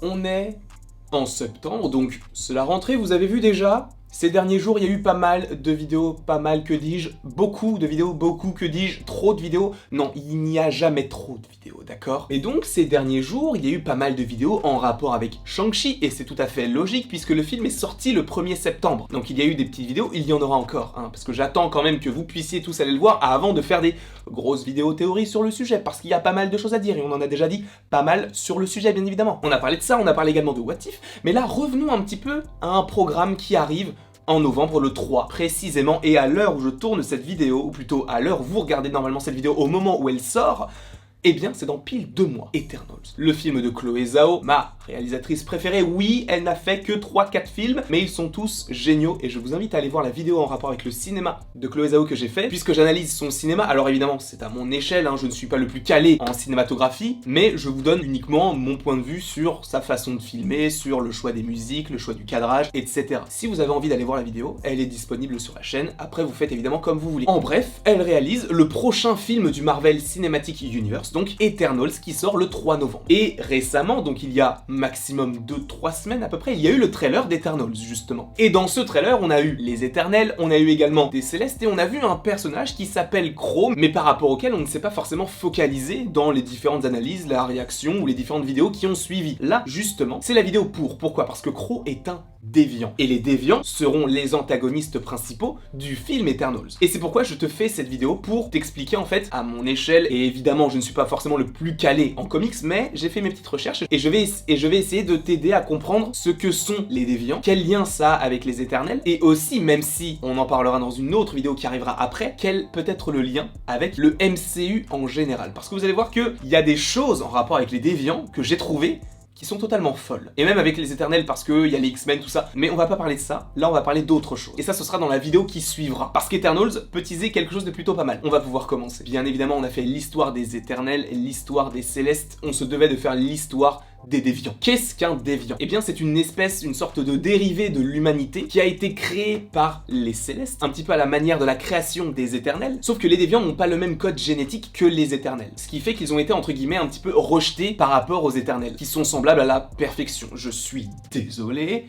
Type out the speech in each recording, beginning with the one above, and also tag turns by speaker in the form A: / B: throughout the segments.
A: On est en septembre, donc c'est la rentrée, vous avez vu déjà. Ces derniers jours, il y a eu pas mal de vidéos, pas mal que dis-je, beaucoup de vidéos, beaucoup que dis-je, trop de vidéos. Non, il n'y a jamais trop de vidéos, d'accord? Et donc, ces derniers jours, il y a eu pas mal de vidéos en rapport avec Shang-Chi, et c'est tout à fait logique puisque le film est sorti le 1er septembre. Donc il y a eu des petites vidéos, il y en aura encore, hein, parce que j'attends quand même que vous puissiez tous aller le voir avant de faire des grosses vidéos théories sur le sujet, parce qu'il y a pas mal de choses à dire, et on en a déjà dit pas mal sur le sujet, bien évidemment. On a parlé de ça, on a parlé également de What If, mais là, revenons un petit peu à un programme qui arrive en novembre le 3 précisément, et à l'heure où je tourne cette vidéo, ou plutôt à l'heure où vous regardez normalement cette vidéo au moment où elle sort, eh bien c'est dans pile 2 mois, Eternals. Le film de Chloé Zhao, ma réalisatrice préférée, oui, elle n'a fait que 3-4 films, mais ils sont tous géniaux, et je vous invite à aller voir la vidéo en rapport avec le cinéma de Chloé Zhao que j'ai fait, puisque j'analyse son cinéma. Alors évidemment, c'est à mon échelle, hein, je ne suis pas le plus calé en cinématographie, mais je vous donne uniquement mon point de vue sur sa façon de filmer, sur le choix des musiques, le choix du cadrage, etc. Si vous avez envie d'aller voir la vidéo, elle est disponible sur la chaîne, après vous faites évidemment comme vous voulez. En bref, elle réalise le prochain film du Marvel Cinematic Universe, donc Eternals, qui sort le 3 novembre. Et récemment, donc il y a maximum 2-3 semaines à peu près, il y a eu le trailer d'Eternals, justement. Et dans ce trailer, on a eu les Éternels, on a eu également des Célestes, et on a vu un personnage qui s'appelle Chrome, mais par rapport auquel on ne s'est pas forcément focalisé dans les différentes analyses, la réaction ou les différentes vidéos qui ont suivi. Là, justement, c'est la vidéo pour. Pourquoi? Parce que Crow est un déviant. Et les déviants seront les antagonistes principaux du film Eternals. Et c'est pourquoi je te fais cette vidéo pour t'expliquer en fait à mon échelle, et évidemment je ne suis pas forcément le plus calé en comics, mais j'ai fait mes petites recherches et je vais essayer de t'aider à comprendre ce que sont les déviants, quel lien ça a avec les Éternels, et aussi, même si on en parlera dans une autre vidéo qui arrivera après, quel peut être le lien avec le MCU en général. Parce que vous allez voir qu'il y a des choses en rapport avec les déviants que j'ai trouvées qui sont totalement folles. Et même avec les Éternels, parce qu'il y a les X-Men, tout ça. Mais on va pas parler de ça, là on va parler d'autre chose. Et ça, ce sera dans la vidéo qui suivra. Parce qu'Eternals peut teaser quelque chose de plutôt pas mal. On va pouvoir commencer. Bien évidemment, on a fait l'histoire des Éternels, l'histoire des Célestes. On se devait de faire l'histoire des déviants. Qu'est-ce qu'un déviant? Eh bien c'est une espèce, une sorte de dérivé de l'humanité qui a été créée par les Célestes, un petit peu à la manière de la création des Éternels, sauf que les déviants n'ont pas le même code génétique que les Éternels. Ce qui fait qu'ils ont été entre guillemets un petit peu rejetés par rapport aux Éternels, qui sont semblables à la perfection. Je suis désolé,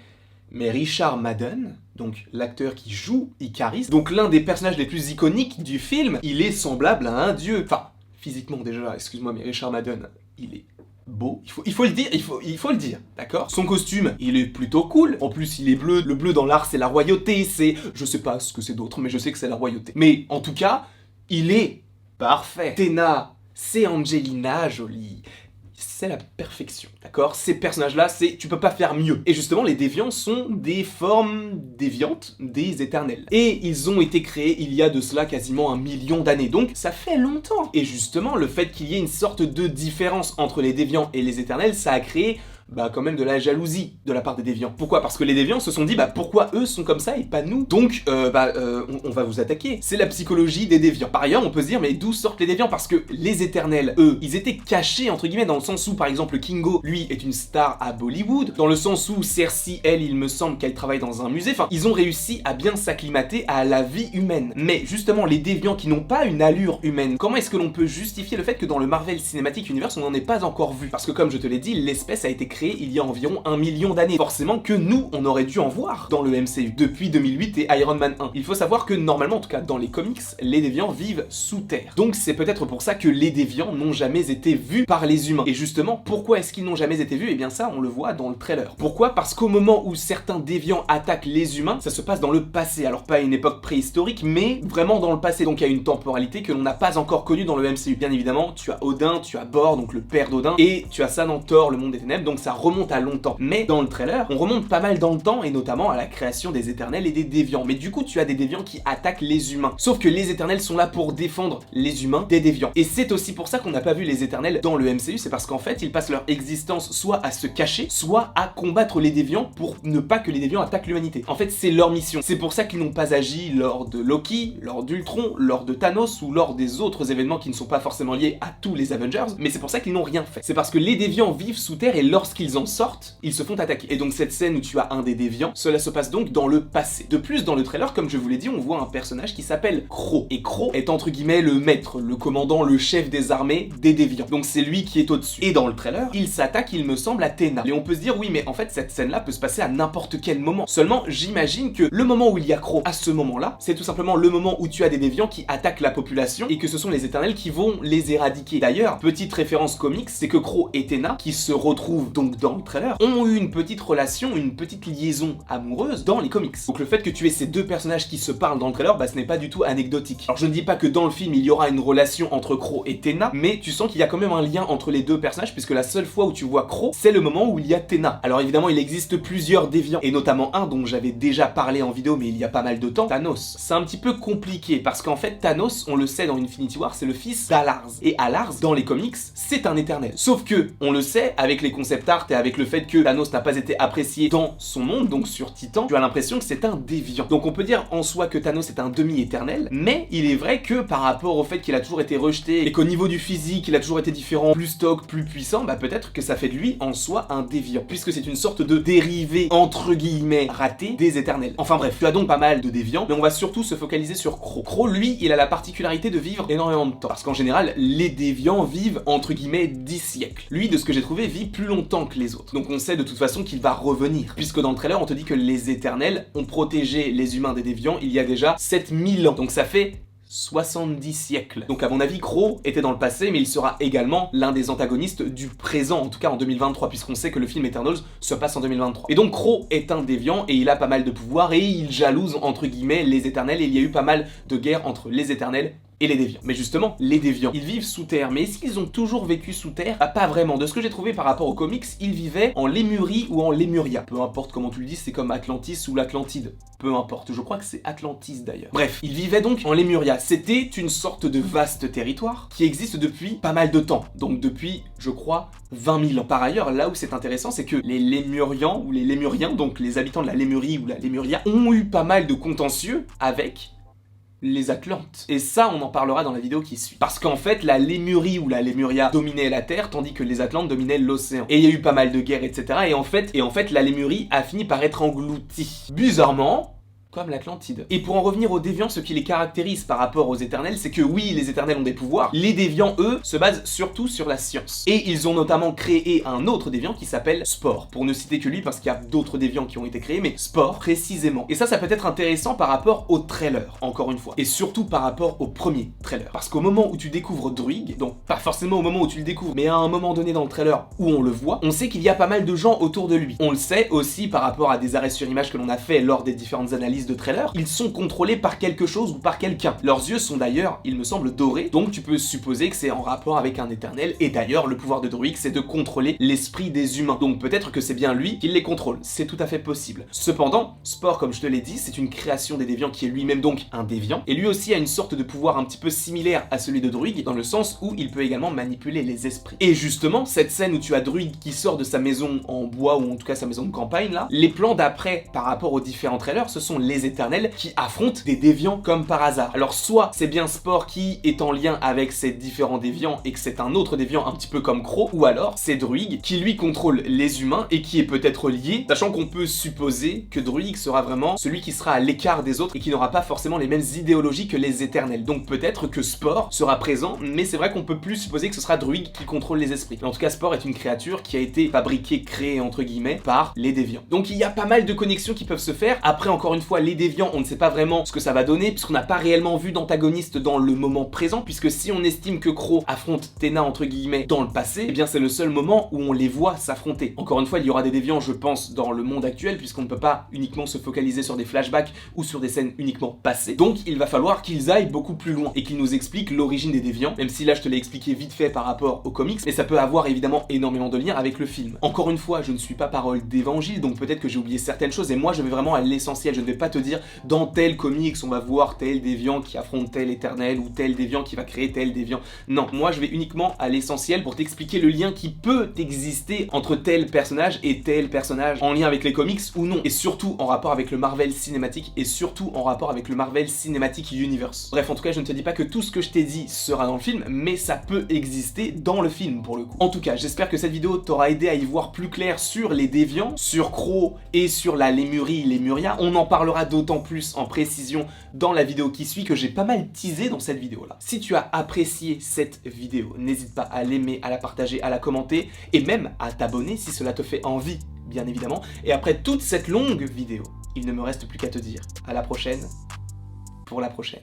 A: mais Richard Madden, donc l'acteur qui joue Icaris, donc l'un des personnages les plus iconiques du film, il est semblable à un dieu. Enfin, physiquement déjà, excuse-moi, mais Richard Madden, il est beau, il faut le dire, il faut le dire, d'accord? Son costume, il est plutôt cool. En plus, il est bleu. Le bleu dans l'art, c'est la royauté. C'est, je sais pas ce que c'est d'autre, mais je sais que c'est la royauté. Mais en tout cas, il est parfait. Tena, c'est Angelina Jolie. C'est la perfection, d'accord? Ces personnages-là, tu peux pas faire mieux. Et justement, les déviants sont des formes déviantes des Éternels. Et ils ont été créés il y a de cela quasiment 1 million d'années, donc ça fait longtemps. Et justement, le fait qu'il y ait une sorte de différence entre les déviants et les Éternels, ça a créé quand même de la jalousie de la part des déviants. Pourquoi? Parce que les déviants se sont dit, pourquoi eux sont comme ça et pas nous? Donc, on va vous attaquer. C'est la psychologie des déviants. Par ailleurs, on peut se dire, mais d'où sortent les déviants? Parce que les Éternels, eux, ils étaient cachés, entre guillemets, dans le sens où, par exemple, Kingo, lui, est une star à Bollywood, dans le sens où Cersei, elle, il me semble qu'elle travaille dans un musée, enfin, ils ont réussi à bien s'acclimater à la vie humaine. Mais, justement, les déviants qui n'ont pas une allure humaine, comment est-ce que l'on peut justifier le fait que dans le Marvel Cinematic Universe, on n'en ait pas encore vu? Parce que, comme je te l'ai dit, l'espèce a été créé il y a environ 1 million d'années. Forcément que nous, on aurait dû en voir dans le MCU depuis 2008 et Iron Man 1. Il faut savoir que normalement, en tout cas dans les comics, les déviants vivent sous terre. Donc c'est peut-être pour ça que les déviants n'ont jamais été vus par les humains. Et justement, pourquoi est-ce qu'ils n'ont jamais été vus? Eh bien ça, on le voit dans le trailer. Pourquoi? Parce qu'au moment où certains déviants attaquent les humains, ça se passe dans le passé. Alors pas à une époque préhistorique, mais vraiment dans le passé. Donc il y a une temporalité que l'on n'a pas encore connue dans le MCU. Bien évidemment, tu as Odin, tu as Bor, donc le père d'Odin, et tu as ça dans Thor, le monde des ténèbres, donc ça remonte à longtemps. Mais dans le trailer, on remonte pas mal dans le temps, et notamment à la création des Éternels et des déviants. Mais du coup, tu as des déviants qui attaquent les humains. Sauf que les Éternels sont là pour défendre les humains des déviants. Et c'est aussi pour ça qu'on n'a pas vu les Éternels dans le MCU, c'est parce qu'en fait, ils passent leur existence soit à se cacher, soit à combattre les déviants pour ne pas que les déviants attaquent l'humanité. En fait, c'est leur mission. C'est pour ça qu'ils n'ont pas agi lors de Loki, lors d'Ultron, lors de Thanos ou lors des autres événements qui ne sont pas forcément liés à tous les Avengers, mais c'est pour ça qu'ils n'ont rien fait. C'est parce que les déviants vivent sous terre et lorsqu'ils lorsqu'ils en sortent, ils se font attaquer. Et donc cette scène où tu as un des déviants, cela se passe donc dans le passé. De plus, dans le trailer, comme je vous l'ai dit, on voit un personnage qui s'appelle Crow. Et Crow est entre guillemets le maître, le commandant, le chef des armées des déviants. Donc c'est lui qui est au-dessus. Et dans le trailer, il s'attaque, il me semble, à Tena. Et on peut se dire, oui, mais en fait, cette scène-là peut se passer à n'importe quel moment. Seulement, j'imagine que le moment où il y a Crow, à ce moment-là, c'est tout simplement le moment où tu as des déviants qui attaquent la population et que ce sont les éternels qui vont les éradiquer. D'ailleurs, petite référence comics, c'est que Crow et Tena, qui se retrouvent donc dans le trailer, ont eu une petite relation, une petite liaison amoureuse dans les comics. Donc le fait que tu aies ces deux personnages qui se parlent dans le trailer, bah ce n'est pas du tout anecdotique. Alors je ne dis pas que dans le film il y aura une relation entre Crow et Tena, mais tu sens qu'il y a quand même un lien entre les deux personnages, puisque la seule fois où tu vois Crow, c'est le moment où il y a Tena. Alors évidemment il existe plusieurs déviants, et notamment un dont j'avais déjà parlé en vidéo mais il y a pas mal de temps, Thanos. C'est un petit peu compliqué, parce qu'en fait Thanos, on le sait dans Infinity War, c'est le fils d'Alars. Et Alars, dans les comics, c'est un éternel. Sauf que, on le sait, avec les concept art et avec le fait que Thanos n'a pas été apprécié dans son monde, donc sur Titan, tu as l'impression que c'est un déviant. Donc on peut dire en soi que Thanos est un demi-éternel, mais il est vrai que par rapport au fait qu'il a toujours été rejeté et qu'au niveau du physique, il a toujours été différent, plus stock, plus puissant, bah peut-être que ça fait de lui en soi un déviant, puisque c'est une sorte de dérivé entre guillemets raté des éternels. Enfin bref, tu as donc pas mal de déviants, mais on va surtout se focaliser sur Crow. Crow, lui, il a la particularité de vivre énormément de temps, parce qu'en général, les déviants vivent entre guillemets 10 siècles. Lui, de ce que j'ai trouvé, vit plus longtemps que les autres. Donc on sait de toute façon qu'il va revenir, puisque dans le trailer, on te dit que les éternels ont protégé les humains des déviants il y a déjà 7000 ans. Donc ça fait 70 siècles. Donc à mon avis, Crow était dans le passé, mais il sera également l'un des antagonistes du présent, en tout cas en 2023, puisqu'on sait que le film Eternals se passe en 2023. Et donc Crow est un déviant, et il a pas mal de pouvoir, et il jalouse, entre guillemets, les éternels, et il y a eu pas mal de guerres entre les éternels et les déviants. Mais justement, les déviants, ils vivent sous terre, mais est-ce qu'ils ont toujours vécu sous terre? Bah, pas vraiment. De ce que j'ai trouvé par rapport aux comics, ils vivaient en Lémurie ou en Lémuria. Peu importe comment tu le dis, c'est comme Atlantis ou l'Atlantide. Peu importe, je crois que c'est Atlantis d'ailleurs. Bref, ils vivaient donc en Lémuria. C'était une sorte de vaste territoire qui existe depuis pas mal de temps. Donc depuis, je crois, 20 000 ans. Par ailleurs, là où c'est intéressant, c'est que les Lémurians ou les Lémuriens, donc les habitants de la Lémurie ou la Lémuria, ont eu pas mal de contentieux avec les Atlantes. Et ça, on en parlera dans la vidéo qui suit. Parce qu'en fait, la Lémurie ou la Lémuria dominait la Terre, tandis que les Atlantes dominaient l'océan. Et il y a eu pas mal de guerres, etc. Et en fait, la Lémurie a fini par être engloutie. Bizarrement, comme l'Atlantide. Et pour en revenir aux déviants, ce qui les caractérise par rapport aux éternels, c'est que oui, les éternels ont des pouvoirs, les déviants, eux, se basent surtout sur la science. Et ils ont notamment créé un autre déviant qui s'appelle Spore, pour ne citer que lui, parce qu'il y a d'autres déviants qui ont été créés, mais Spore, précisément. Et ça peut être intéressant par rapport au trailer, encore une fois. Et surtout par rapport au premier trailer. Parce qu'au moment où tu découvres Druig, donc pas forcément au moment où tu le découvres, mais à un moment donné dans le trailer où on le voit, on sait qu'il y a pas mal de gens autour de lui. On le sait aussi par rapport à des arrêts sur image que l'on a fait lors des différentes analyses de trailer, ils sont contrôlés par quelque chose ou par quelqu'un. Leurs yeux sont d'ailleurs, il me semble, dorés, donc tu peux supposer que c'est en rapport avec un éternel, et d'ailleurs le pouvoir de Druig c'est de contrôler l'esprit des humains, donc peut-être que c'est bien lui qui les contrôle, c'est tout à fait possible. Cependant, Spore, comme je te l'ai dit, c'est une création des déviants qui est lui-même donc un déviant, et lui aussi a une sorte de pouvoir un petit peu similaire à celui de Druig, dans le sens où il peut également manipuler les esprits. Et justement, cette scène où tu as Druig qui sort de sa maison en bois, ou en tout cas sa maison de campagne là, les plans d'après par rapport aux différents trailers, ce sont les éternels qui affrontent des déviants comme par hasard. Alors soit c'est bien Spore qui est en lien avec ces différents déviants et que c'est un autre déviant un petit peu comme Crow, ou alors c'est Druig qui lui contrôle les humains et qui est peut-être lié, sachant qu'on peut supposer que Druig sera vraiment celui qui sera à l'écart des autres et qui n'aura pas forcément les mêmes idéologies que les éternels. Donc peut-être que Spore sera présent, mais c'est vrai qu'on peut plus supposer que ce sera Druig qui contrôle les esprits. Mais en tout cas, Spore est une créature qui a été fabriquée, créée entre guillemets, par les déviants. Donc il y a pas mal de connexions qui peuvent se faire. Après, encore une fois, les déviants, on ne sait pas vraiment ce que ça va donner, puisqu'on n'a pas réellement vu d'antagoniste dans le moment présent, puisque si on estime que Crow affronte Tena entre guillemets dans le passé, eh bien c'est le seul moment où on les voit s'affronter. Encore une fois, il y aura des déviants, je pense, dans le monde actuel, puisqu'on ne peut pas uniquement se focaliser sur des flashbacks ou sur des scènes uniquement passées. Donc il va falloir qu'ils aillent beaucoup plus loin et qu'ils nous expliquent l'origine des déviants, même si là je te l'ai expliqué vite fait par rapport aux comics, mais ça peut avoir évidemment énormément de liens avec le film. Encore une fois, je ne suis pas parole d'évangile, donc peut-être que j'ai oublié certaines choses, et moi je vais vraiment à l'essentiel, je ne vais pas pas te dire dans tel comics on va voir tel déviant qui affronte tel éternel ou tel déviant qui va créer tel déviant. Non, moi je vais uniquement à l'essentiel pour t'expliquer le lien qui peut exister entre tel personnage et tel personnage en lien avec les comics ou non, et surtout en rapport avec le Marvel Cinematic et surtout en rapport avec le Marvel Cinematic Universe. Bref, en tout cas, je ne te dis pas que tout ce que je t'ai dit sera dans le film, mais ça peut exister dans le film pour le coup. En tout cas, j'espère que cette vidéo t'aura aidé à y voir plus clair sur les déviants, sur Crow et sur la Lémurie, Lémuria. On en parlera d'autant plus en précision dans la vidéo qui suit que j'ai pas mal teasé dans cette vidéo là. Si tu as apprécié cette vidéo, n'hésite pas à l'aimer, à la partager, à la commenter et même à t'abonner si cela te fait envie, bien évidemment. Et après toute cette longue vidéo, il ne me reste plus qu'à te dire à la prochaine pour la prochaine.